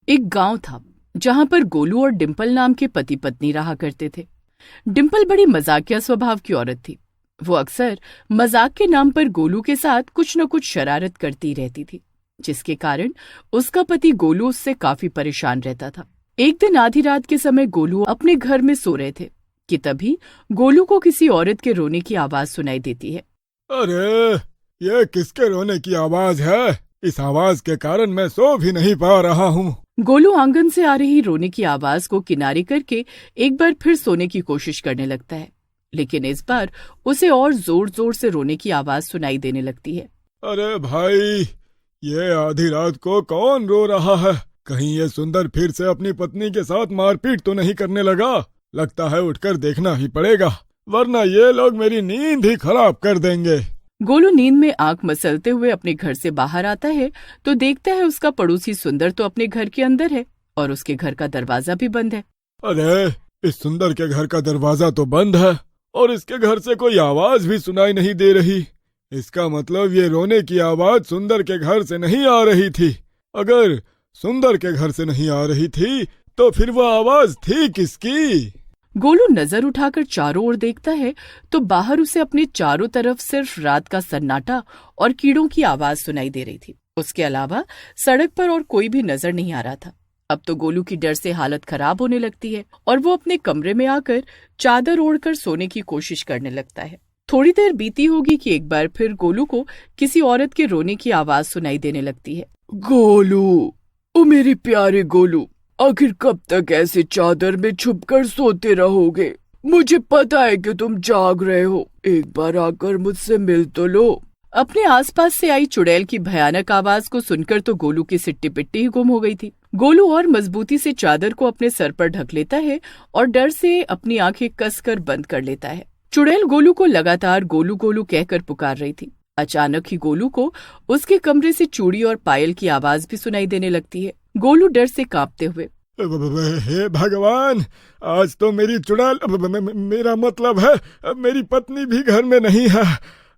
एक गांव था जहां पर गोलू और डिम्पल नाम के पति पत्नी रहा करते थे। डिम्पल बड़ी मजाकिया स्वभाव की औरत थी। वो अक्सर मजाक के नाम पर गोलू के साथ कुछ न कुछ शरारत करती रहती थी, जिसके कारण उसका पति गोलू उससे काफी परेशान रहता था। एक दिन आधी रात के समय गोलू अपने घर में सो रहे थे कि तभी गोलू को किसी औरत के रोने की आवाज सुनाई देती है। अरे, ये किसके रोने की आवाज है? इस आवाज के कारण मैं सो भी नहीं पा रहा हूँ। गोलू आंगन से आ रही रोने की आवाज को किनारे करके एक बार फिर सोने की कोशिश करने लगता है, लेकिन इस बार उसे और जोर जोर से रोने की आवाज सुनाई देने लगती है। अरे भाई, ये आधी रात को कौन रो रहा है? कहीं ये सुंदर फिर से अपनी पत्नी के साथ मारपीट तो नहीं करने लगा? लगता है उठकर देखना ही पड़ेगा, वरना ये लोग मेरी नींद ही खराब कर देंगे। गोलू नींद में आंख मसलते हुए अपने घर से बाहर आता है तो देखता है उसका पड़ोसी सुंदर तो अपने घर के अंदर है और उसके घर का दरवाजा भी बंद है। अरे, इस सुंदर के घर का दरवाजा तो बंद है और इसके घर से कोई आवाज भी सुनाई नहीं दे रही। इसका मतलब ये रोने की आवाज सुंदर के घर से नहीं आ रही थी। अगर सुंदर के घर से नहीं आ रही थी तो फिर वो आवाज थी किसकी? गोलू नजर उठाकर चारों ओर देखता है तो बाहर उसे अपने चारों तरफ सिर्फ रात का सन्नाटा और कीड़ों की आवाज सुनाई दे रही थी। उसके अलावा सड़क पर और कोई भी नजर नहीं आ रहा था। अब तो गोलू की डर से हालत खराब होने लगती है और वो अपने कमरे में आकर चादर ओढ़कर सोने की कोशिश करने लगता है। थोड़ी देर बीती होगी कि एक बार फिर गोलू को किसी औरत के रोने की आवाज सुनाई देने लगती है। गोलू, ओ मेरे प्यारे गोलू, आखिर कब तक ऐसे चादर में छुपकर सोते रहोगे? मुझे पता है कि तुम जाग रहे हो, एक बार आकर मुझसे मिल तो लो। अपने आसपास से आई चुड़ैल की भयानक आवाज को सुनकर तो गोलू की सिट्टी पिट्टी ही गुम हो गई थी। गोलू और मजबूती से चादर को अपने सर पर ढक लेता है और डर से अपनी आंखें कसकर बंद कर लेता है। चुड़ैल गोलू को लगातार गोलू गोलू कहकर पुकार रही थी। अचानक ही गोलू को उसके कमरे से चूड़ी और पायल की आवाज भी सुनाई देने लगती है। गोलू डर से कांपते हुए, हे भगवान, आज तो मेरी चुड़ैल, मेरा मतलब है मेरी पत्नी भी घर में नहीं है।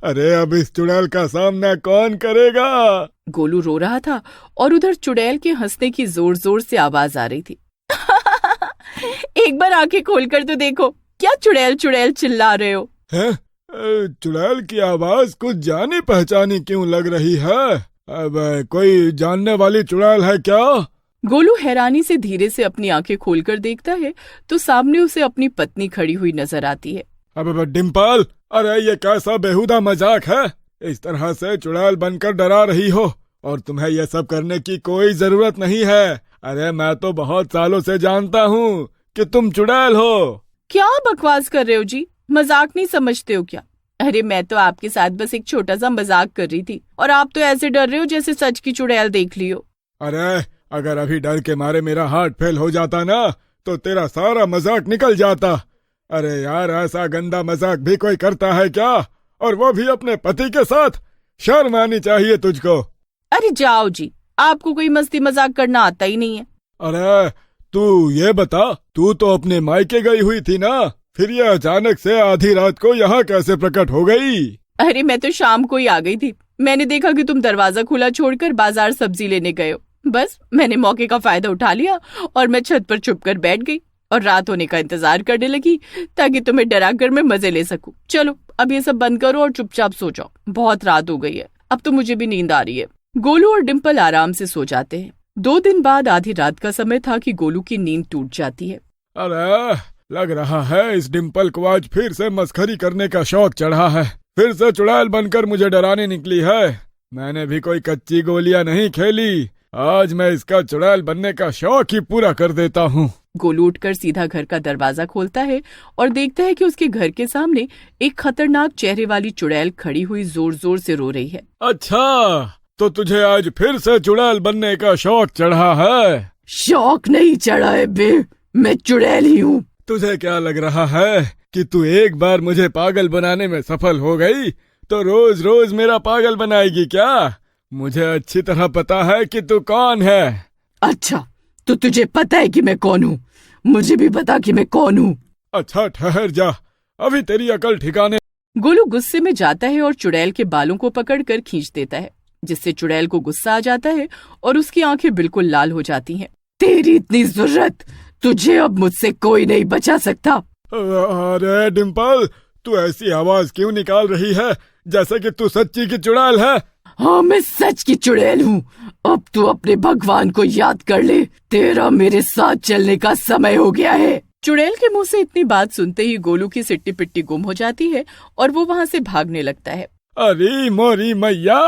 अरे, अब इस चुड़ैल का सामना कौन करेगा? गोलू रो रहा था और उधर चुड़ैल के हंसने की जोर जोर से आवाज आ रही थी। एक बार आंखें खोलकर तो देखो, क्या चुड़ैल चुड़ैल चिल्ला रहे हो? हैं? चुड़ैल की आवाज कुछ जानी पहचानी क्यों लग रही है? अब कोई जानने वाली चुड़ैल है क्या? गोलू हैरानी से धीरे से अपनी आंखें खोलकर देखता है तो सामने उसे अपनी पत्नी खड़ी हुई नजर आती है। अब डिम्पल, अरे ये कैसा बेहुदा मजाक है? इस तरह से चुड़ैल बनकर डरा रही हो और तुम्हें यह सब करने की कोई जरूरत नहीं है। अरे, मैं तो बहुत सालों से जानता हूँ कि तुम चुड़ैल हो। क्या बकवास कर रहे हो जी? मजाक नहीं समझते हो क्या? अरे, मैं तो आपके साथ बस एक छोटा सा मजाक कर रही थी और आप तो ऐसे डर रहे हो जैसे सच की चुड़ैल देख ली हो। अरे, अगर अभी डर के मारे मेरा हार्ट फेल हो जाता ना तो तेरा सारा मजाक निकल जाता। अरे यार, ऐसा गंदा मजाक भी कोई करता है क्या? और वो भी अपने पति के साथ? शर्म आनी चाहिए तुझको। अरे जाओ जी, आपको कोई मस्ती मजाक करना आता ही नहीं है। अरे तू ये बता, तू तो अपने मायके गई हुई थी ना, फिर ये अचानक से आधी रात को यहाँ कैसे प्रकट हो गई? अरे, मैं तो शाम को ही आ गई थी। मैंने देखा कि तुम दरवाजा खुला छोड़कर बाजार सब्जी लेने गए हो। बस मैंने मौके का फायदा उठा लिया और मैं छत पर छुपकर बैठ गई और रात होने का इंतजार करने लगी ताकि तुम्हें डरा कर मैं मजे ले सकूं। चलो अब ये सब बंद करो और चुपचाप सो जाओ, बहुत रात हो गई है, अब तो मुझे भी नींद आ रही है। गोलू और डिम्पल आराम से सो जाते हैं। 2 दिन बाद आधी रात का समय था कि गोलू की नींद टूट जाती है। अरे, लग रहा है इस डिम्पल को आज फिर से मस्खरी करने का शौक चढ़ा है। फिर से चुड़ैल बनकर मुझे डराने निकली है। मैंने भी कोई कच्ची गोलियां नहीं खेली, आज मैं इसका चुड़ैल बनने का शौक ही पूरा कर देता हूँ। गोलू उठकर सीधा घर का दरवाजा खोलता है और देखता है कि उसके घर के सामने एक खतरनाक चेहरे वाली चुड़ैल खड़ी हुई जोर जोर से रो रही है। अच्छा, तो तुझे आज फिर से चुड़ैल बनने का शौक चढ़ा है? शौक नहीं चढ़ा है बे, मैं चुड़ैल ही हूँ। तुझे क्या लग रहा है कि तू एक बार मुझे पागल बनाने में सफल हो गई तो रोज रोज मेरा पागल बनाएगी क्या? मुझे अच्छी तरह पता है कि तू कौन है। अच्छा, तो तुझे पता है कि मैं कौन हूँ? मुझे भी पता कि मैं कौन हूँ। अच्छा, ठहर जा, अभी तेरी अकल ठिकाने। गोलू गुस्से में जाता है और चुड़ैल के बालों को पकड़कर खींच देता है, जिससे चुड़ैल को गुस्सा आ जाता है और उसकी आंखें बिल्कुल लाल हो जाती हैं। तेरी इतनी जरूरत, तुझे अब मुझसे कोई नहीं बचा सकता। अरे डिम्पल, तू ऐसी आवाज क्यों निकाल रही है जैसे कि तू सच्ची की चुड़ैल है? हाँ, मैं सच की चुड़ैल हूँ। अब तू अपने भगवान को याद कर ले, तेरा मेरे साथ चलने का समय हो गया है। चुड़ैल के मुंह से इतनी बात सुनते ही गोलू की सिट्टी पिट्टी गुम हो जाती है और वो वहाँ से भागने लगता है। अरे मोरी मैया,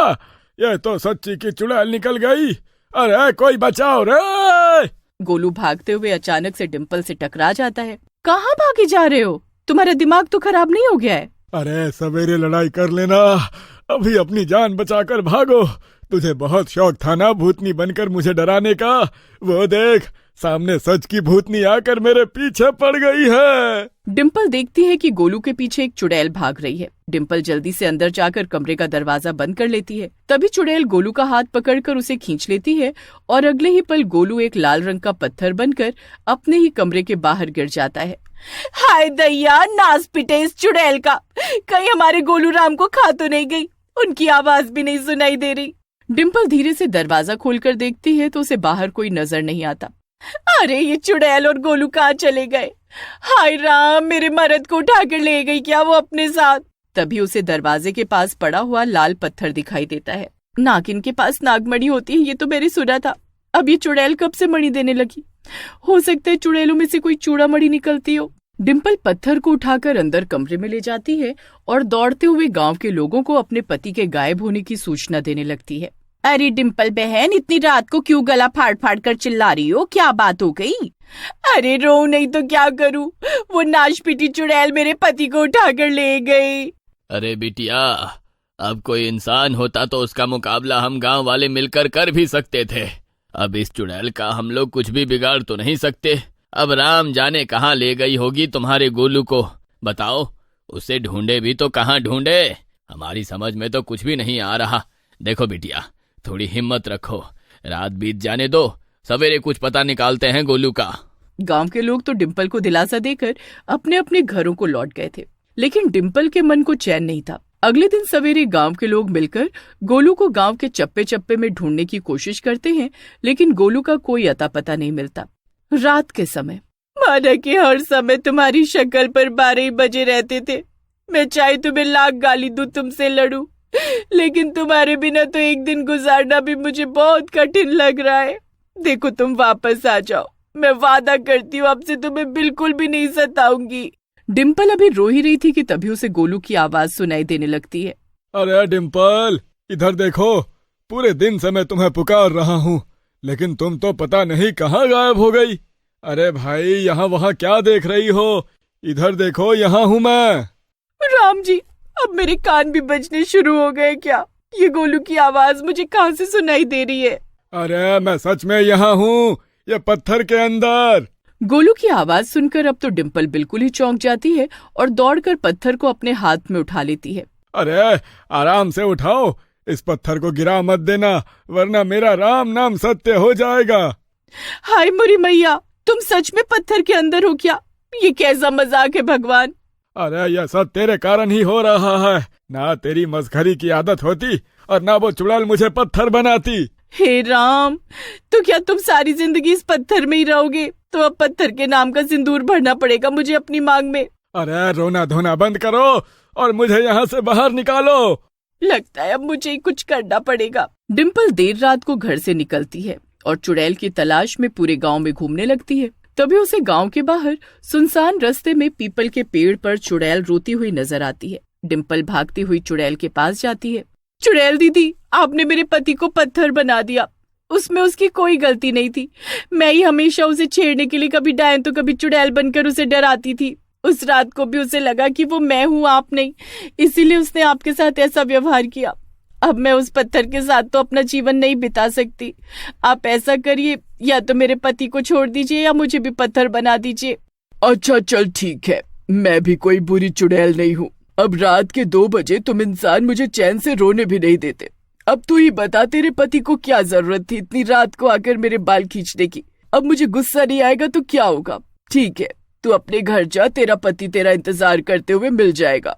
ये तो सच्ची की चुड़ैल निकल गई। अरे कोई बचाओ रे! गोलू भागते हुए अचानक से डिम्पल से टकरा जाता है। कहाँ भागे जा रहे हो? तुम्हारा दिमाग तो खराब नहीं हो गया है? अरे सवेरे लड़ाई कर लेना, अभी अपनी जान बचाकर भागो। तुझे बहुत शौक था ना भूतनी बनकर मुझे डराने का। वो देख, सामने सच की भूतनी आकर मेरे पीछे पड़ गई है। डिम्पल देखती है कि गोलू के पीछे एक चुड़ैल भाग रही है। डिम्पल जल्दी से अंदर जाकर कमरे का दरवाजा बंद कर लेती है। तभी चुड़ैल गोलू का हाथ पकड़कर उसे खींच लेती है और अगले ही पल गोलू एक लाल रंग का पत्थर बनकर अपने ही कमरे के बाहर गिर जाता है। हाय दैया, नास पिटे इस चुड़ैल का, कहीं हमारे गोलू राम को खा तो नहीं गई? उनकी आवाज भी नहीं सुनाई दे रही। डिम्पल धीरे से दरवाजा खोलकर देखती है तो उसे बाहर कोई नजर नहीं आता। अरे ये चुड़ैल और गोलू कहाँ चले गए? हाय राम, मेरे मर्द को उठाकर ले गई क्या वो अपने साथ? तभी उसे दरवाजे के पास पड़ा हुआ लाल पत्थर दिखाई देता है। नागिन के पास नागमणि होती है, ये तो मैंने सुना था। अब ये चुड़ैल कब से मणि देने लगी? हो सकता है चुड़ैलों में से कोई चूड़ामणि निकलती हो। डिम्पल पत्थर को उठाकर अंदर कमरे में ले जाती है और दौड़ते हुए गांव के लोगों को अपने पति के गायब होने की सूचना देने लगती है। अरे डिम्पल बहन, इतनी रात को क्यों गला फाड़ फाड़ कर चिल्ला रही हो? क्या बात हो गई? अरे रो नहीं तो क्या करूं, वो नाशपीटी चुड़ैल मेरे पति को उठाकर ले गई। अरे बिटिया, अब कोई इंसान होता तो उसका मुकाबला हम गांव वाले मिलकर कर भी सकते थे। अब इस चुड़ैल का हम लोग कुछ भी बिगाड़ तो नहीं सकते। अब राम जाने कहाँ ले गई होगी तुम्हारे गोलू को। बताओ, उसे ढूंढे भी तो कहाँ ढूंढे? हमारी समझ में तो कुछ भी नहीं आ रहा। देखो बिटिया, थोड़ी हिम्मत रखो, रात बीत जाने दो, सवेरे कुछ पता निकालते हैं गोलू का। गांव के लोग तो डिम्पल को दिलासा देकर अपने अपने घरों को लौट गए थे, लेकिन डिम्पल के मन को चैन नहीं था। अगले दिन सवेरे गांव के लोग मिलकर गोलू को गांव के चप्पे चप्पे में ढूंढने की कोशिश करते हैं, लेकिन गोलू का कोई अता पता नहीं मिलता। रात के समय माना कि हर समय तुम्हारी शक्ल पर 12 बजे रहते थे। मैं चाहे तुम्हें लाख गाली दूं, तुमसे लड़ूं, लेकिन तुम्हारे बिना तो एक दिन गुजारना भी मुझे बहुत कठिन लग रहा है। देखो, तुम वापस आ जाओ, मैं वादा करती हूँ अब से तुम्हें बिल्कुल भी नहीं सताऊंगी। डिम्पल अभी रो ही रही थी कि तभी उसे गोलू की आवाज सुनाई देने लगती है। अरे डिम्पल, इधर देखो, पूरे दिन से मैं तुम्हें पुकार रहा हूँ, लेकिन तुम तो पता नहीं कहाँ गायब हो गई। अरे भाई, यहाँ वहाँ क्या देख रही हो? इधर देखो, यहाँ हूँ मैं। राम जी, अब मेरे कान भी बजने शुरू हो गए क्या? ये गोलू की आवाज मुझे कहाँ से सुनाई दे रही है? अरे मैं सच में यहाँ हूँ, ये पत्थर के अंदर। गोलू की आवाज सुनकर अब तो डिम्पल बिल्कुल ही चौंक जाती है और दौड़कर पत्थर को अपने हाथ में उठा लेती है। अरे आराम से उठाओ, इस पत्थर को गिरा मत देना, वरना मेरा राम नाम सत्य हो जाएगा। हाय मोरी मैया, तुम सच में पत्थर के अंदर हो क्या? ये कैसा मजाक है भगवान? अरे यह सब तेरे कारण ही हो रहा है। ना तेरी मस्खरी की आदत होती और ना वो चुड़ैल मुझे पत्थर बनाती। हे राम, तो क्या तुम सारी जिंदगी इस पत्थर में ही रहोगे? तो अब पत्थर के नाम का सिंदूर भरना पड़ेगा मुझे अपनी मांग में। अरे रोना धोना बंद करो और मुझे यहाँ से बाहर निकालो। लगता है अब मुझे ही कुछ करना पड़ेगा। डिम्पल देर रात को घर से निकलती है और चुड़ैल की तलाश में पूरे गांव में घूमने लगती है। तभी उसे गांव के बाहर सुनसान रास्ते में पीपल के पेड़ पर चुड़ैल रोती हुई नजर आती है। डिम्पल भागती हुई चुड़ैल के पास जाती है। चुड़ैल दीदी, आपने मेरे पति को पत्थर बना दिया, उसमें उसकी कोई गलती नहीं थी। मैं ही हमेशा उसे छेड़ने के लिए कभी डायन तो कभी चुड़ैल बनकर उसे डराती थी। उस रात को भी उसे लगा कि वो मैं हूँ, आप नहीं, इसीलिए उसने आपके साथ ऐसा व्यवहार किया। अब मैं उस पत्थर के साथ तो अपना जीवन नहीं बिता सकती। आप ऐसा करिए, या तो मेरे पति को छोड़ दीजिए या मुझे भी पत्थर बना दीजिए। अच्छा चल ठीक है, मैं भी कोई बुरी चुड़ैल नहीं हूँ। अब रात के 2 बजे तुम इंसान मुझे चैन से रोने भी नहीं देते। अब तू ही बता, तेरे पति को क्या जरूरत थी इतनी रात को आकर मेरे बाल खींचने की? अब मुझे गुस्सा नहीं आएगा तो क्या होगा? ठीक है, तू अपने घर जा, तेरा पति तेरा इंतजार करते हुए मिल जाएगा।